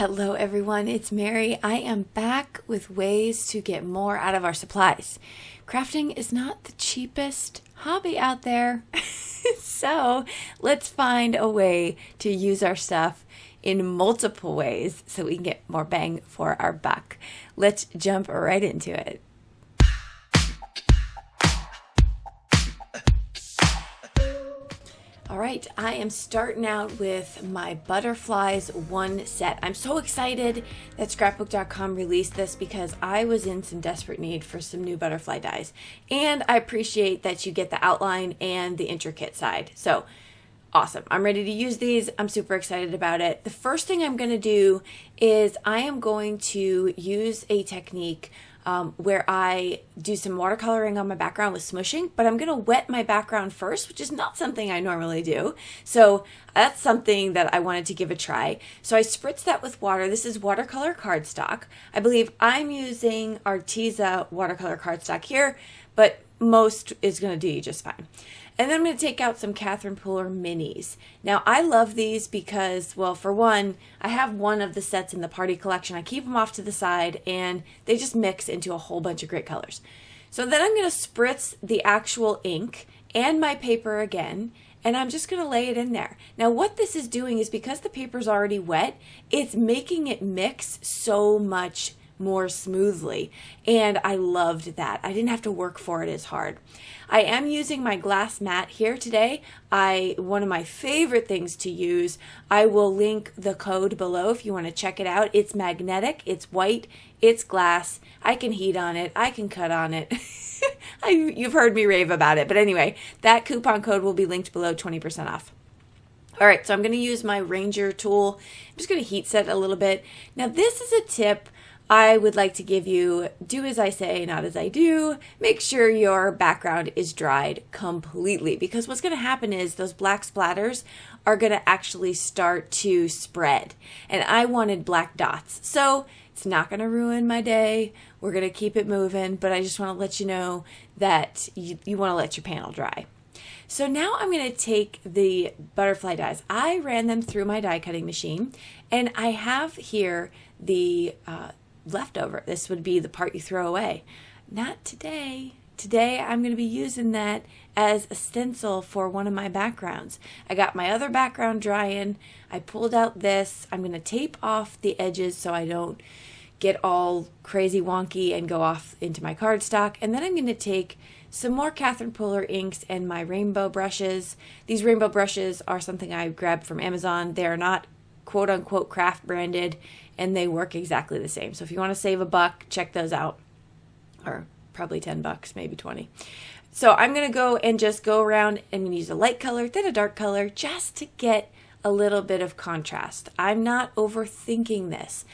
Hello everyone, it's Mary. I am back with ways to get more out of our supplies. Crafting is not the cheapest hobby out there, so let's find a way to use our stuff in multiple ways so we can get more bang for our buck. Let's jump right into it. All right, I am starting out with my Butterflies 1 set. I'm so excited that scrapbookcom released this because I was in some desperate need for some new butterfly dies. And I appreciate that you get the outline and the intricate side. So awesome. I'm ready to use these. I'm super excited about it. The first thing I'm going to do is I am going to use a technique where I do some watercoloring on my background with smushing, but I'm going to wet my background first, which is not something I normally do. So that's something that I wanted to give a try. So I spritz that with water. This is watercolor cardstock. I believe I'm using Arteza watercolor cardstock here, but most is going to do you just fine. And then I'm going to take out some Catherine Pooler minis. Now, I love these because, well, for one, I have one of the sets in the party collection. I keep them off to the side, and they just mix into a whole bunch of great colors. So then I'm going to spritz the actual ink and my paper again, and I'm just going to lay it in there. Now, what this is doing is because the paper's already wet, it's making it mix so much more smoothly, and I loved that. I didn't have to work for it as hard. I am using my glass mat here today. One of my favorite things to use. I will link the code below if you want to check it out. It's magnetic, it's white, it's glass. I can heat on it, I can cut on it. You've heard me rave about it, but anyway, that coupon code will be linked below, 20% off. All right, so I'm going to use my Ranger tool. I'm just going to heat set a little bit. Now, this is a tip I would like to give you. Do as I say, not as I do. Make sure your background is dried completely, because what's going to happen is those black splatters are going to actually start to spread. And I wanted black dots. So it's not going to ruin my day. We're going to keep it moving, but I just want to let you know that you want to let your panel dry. So now I'm going to take the butterfly dies. I ran them through my die cutting machine, and I have here the leftover. This would be the part you throw away. Not today. Today I'm going to be using that as a stencil for one of my backgrounds. I got my other background drying. I pulled out this. I'm going to tape off the edges so I don't get all crazy wonky and go off into my cardstock. And then I'm going to take some more Catherine Pooler inks and my rainbow brushes. These rainbow brushes are something I grabbed from Amazon. They are not quote unquote craft branded, and they work exactly the same. So if you want to save $1, check those out. Or probably $10, maybe 20. So I'm going to go and just go around and use a light color, then a dark color, just to get a little bit of contrast. I'm not overthinking this.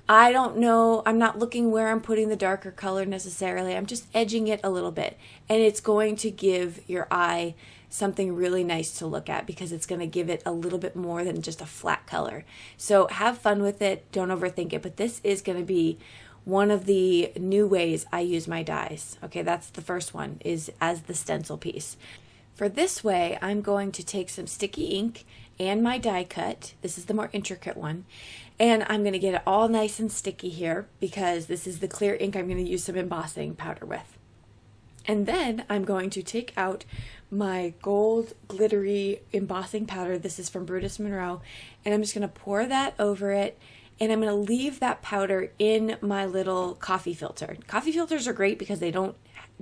I don't know, I'm not looking where I'm putting the darker color necessarily. I'm just edging it a little bit. And it's going to give your eye something really nice to look at, because it's going to give it a little bit more than just a flat color. So have fun with it. Don't overthink it. But this is going to be one of the new ways I use my dies. Okay, that's the first one, is as the stencil piece. For this way, I'm going to take some sticky ink and my die cut. This is the more intricate one. And I'm going to get it all nice and sticky here, because this is the clear ink I'm going to use some embossing powder with. And then I'm going to take out my gold glittery embossing powder. This is from Brutus Monroe. And I'm just going to pour that over it. And I'm going to leave that powder in my little coffee filter. Coffee filters are great because the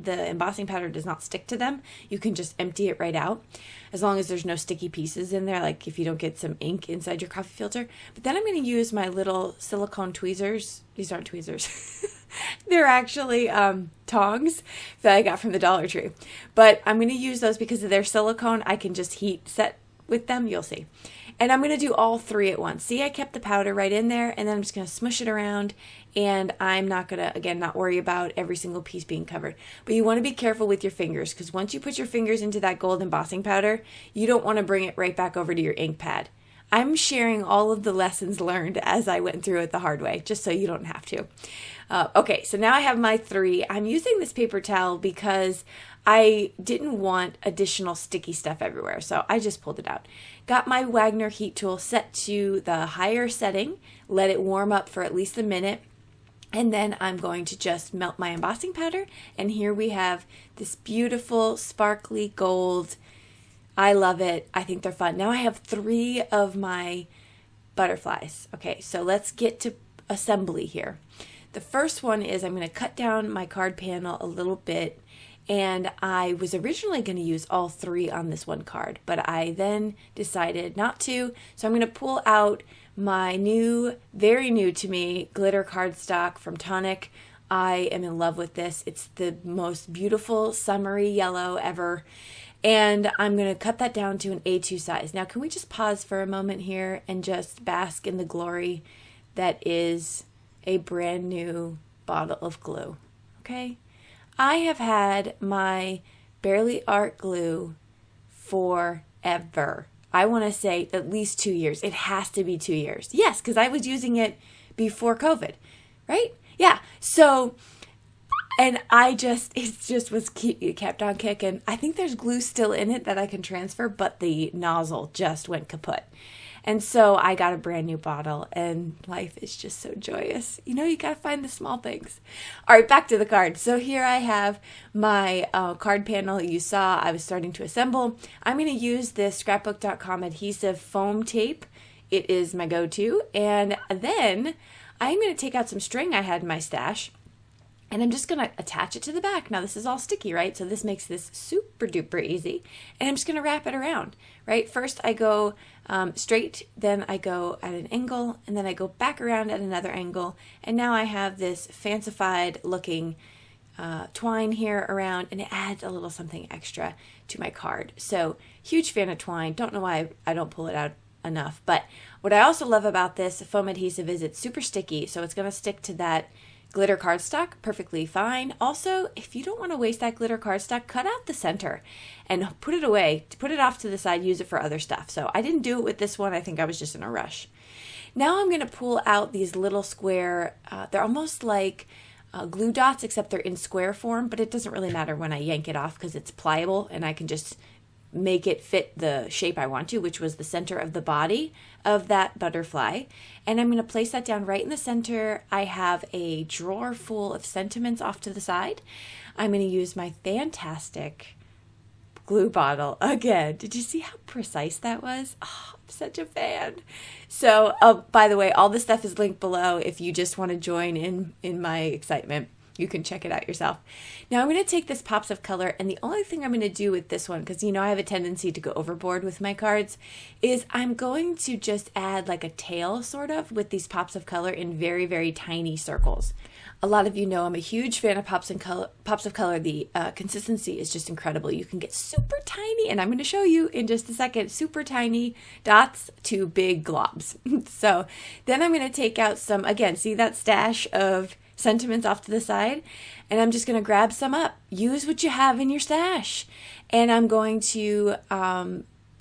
embossing powder does not stick to them. You can just empty it right out, as long as there's no sticky pieces in there, like if you don't get some ink inside your coffee filter. But then I'm going to use my little silicone tweezers. These aren't tweezers. They're actually tongs that I got from the Dollar Tree. But I'm going to use those because of their silicone. I can just heat set with them. You'll see. And I'm going to do all three at once. See, I kept the powder right in there, and then I'm just going to smush it around, and I'm not going to, again, not worry about every single piece being covered. But you want to be careful with your fingers, because once you put your fingers into that gold embossing powder, you don't want to bring it right back over to your ink pad. I'm sharing all of the lessons learned as I went through it the hard way, just so you don't have to. Okay, so now I have my 3. I'm using this paper towel because I didn't want additional sticky stuff everywhere, so I just pulled it out. Got my Wagner heat tool set to the higher setting, let it warm up for at least a minute, and then I'm going to just melt my embossing powder, and here we have this beautiful sparkly gold. I love it. I think they're fun. Now I have 3 of my butterflies. Okay, so let's get to assembly here. The first one is I'm going to cut down my card panel a little bit, and I was originally going to use all 3 on this one card, but I then decided not to, so I'm going to pull out my new, very new to me, glitter cardstock from Tonic. I am in love with this. It's the most beautiful summery yellow ever, and I'm going to cut that down to an A2 size. Now, can we just pause for a moment here and just bask in the glory that is a brand new bottle of glue, okay? I have had my Barely Art glue forever. I want to say at least 2 years. It has to be 2 years. Yes, because I was using it before COVID, right? Yeah, so, and it just was kept on kicking. I think there's glue still in it that I can transfer, but the nozzle just went kaput. And so I got a brand new bottle, and life is just so joyous. You know, you got to find the small things. All right, back to the card. So here I have my card panel you saw I was starting to assemble. I'm going to use this scrapbookcom adhesive foam tape. It is my go-to. And then I'm going to take out some string I had in my stash, and I'm just going to attach it to the back. Now, this is all sticky, right? So this makes this super duper easy. And I'm just going to wrap it around, right? First, I go straight, then I go at an angle, and then I go back around at another angle. And now I have this fancified looking twine here around, and it adds a little something extra to my card. So huge fan of twine. Don't know why I don't pull it out enough. But what I also love about this foam adhesive is it's super sticky. So it's going to stick to that glitter cardstock perfectly fine. Also, if you don't want to waste that glitter cardstock, cut out the center and put it away, put it off to the side, use it for other stuff. So I didn't do it with this one. I think I was just in a rush. Now I'm going to pull out these little square, they're almost like glue dots, except they're in square form, but it doesn't really matter when I yank it off because it's pliable and I can just make it fit the shape I want to, which was the center of the body of that butterfly. And I'm going to place that down right in the center. I have a drawer full of sentiments off to the side. I'm going to use my fantastic glue bottle again. Did you see how precise that was? Oh, I'm such a fan. So, by the way, all this stuff is linked below if you just want to join in my excitement. You can check it out yourself. Now I'm going to take this Pops of Color, and the only thing I'm going to do with this one, because you know I have a tendency to go overboard with my cards, is I'm going to just add like a tail sort of with these Pops of Color in very, very tiny circles. A lot of you know I'm a huge fan of Pops of Color. The consistency is just incredible. You can get super tiny, and I'm going to show you in just a second, super tiny dots to big globs. So then I'm going to take out some, again, see that stash of sentiments off to the side, and I'm just going to grab some up. Use what you have in your stash. And I'm going to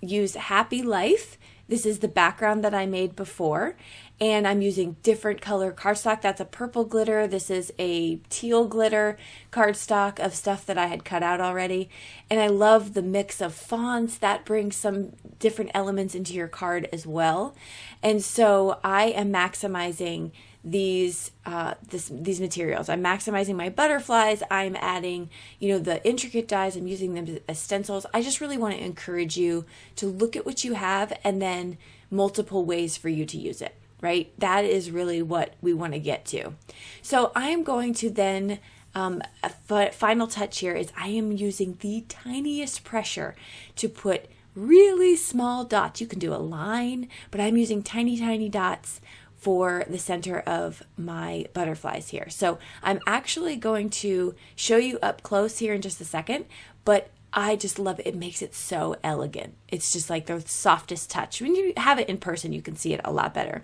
use Happy Life. This is the background that I made before, and I'm using different color cardstock. That's a purple glitter. This is a teal glitter cardstock of stuff that I had cut out already. And I love the mix of fonts. That brings some different elements into your card as well. And so I am maximizing these materials. I'm maximizing my butterflies. I'm adding, the intricate dies. I'm using them as stencils. I just really want to encourage you to look at what you have and then multiple ways for you to use it, right? That is really what we want to get to. So I am going to then, a final touch here is I am using the tiniest pressure to put really small dots. You can do a line, but I'm using tiny, tiny dots for the center of my butterflies here. So I'm actually going to show you up close here in just a second, but I just love it. It makes it so elegant. It's just like the softest touch. When you have it in person, you can see it a lot better.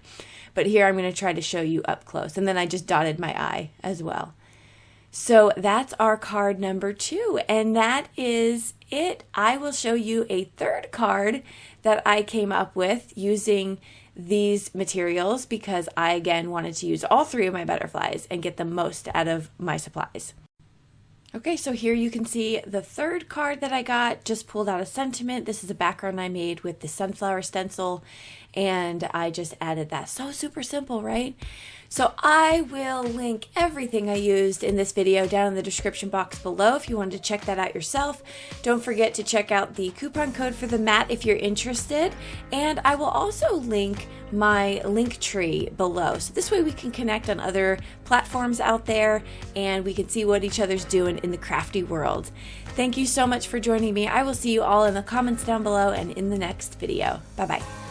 But here I'm going to try to show you up close. And then I just dotted my eye as well. So that's our card number 2, and that is it. I will show you a third card that I came up with using these materials because I, again, wanted to use all 3 of my butterflies and get the most out of my supplies. Okay, so here you can see the third card that I got, just pulled out a sentiment. This is a background I made with the sunflower stencil, and I just added that. So super simple, right? So I will link everything I used in this video down in the description box below if you wanted to check that out yourself. Don't forget to check out the coupon code for the mat if you're interested. And I will also link my link tree below. So this way we can connect on other platforms out there and we can see what each other's doing in the crafty world. Thank you so much for joining me. I will see you all in the comments down below and in the next video. Bye-bye.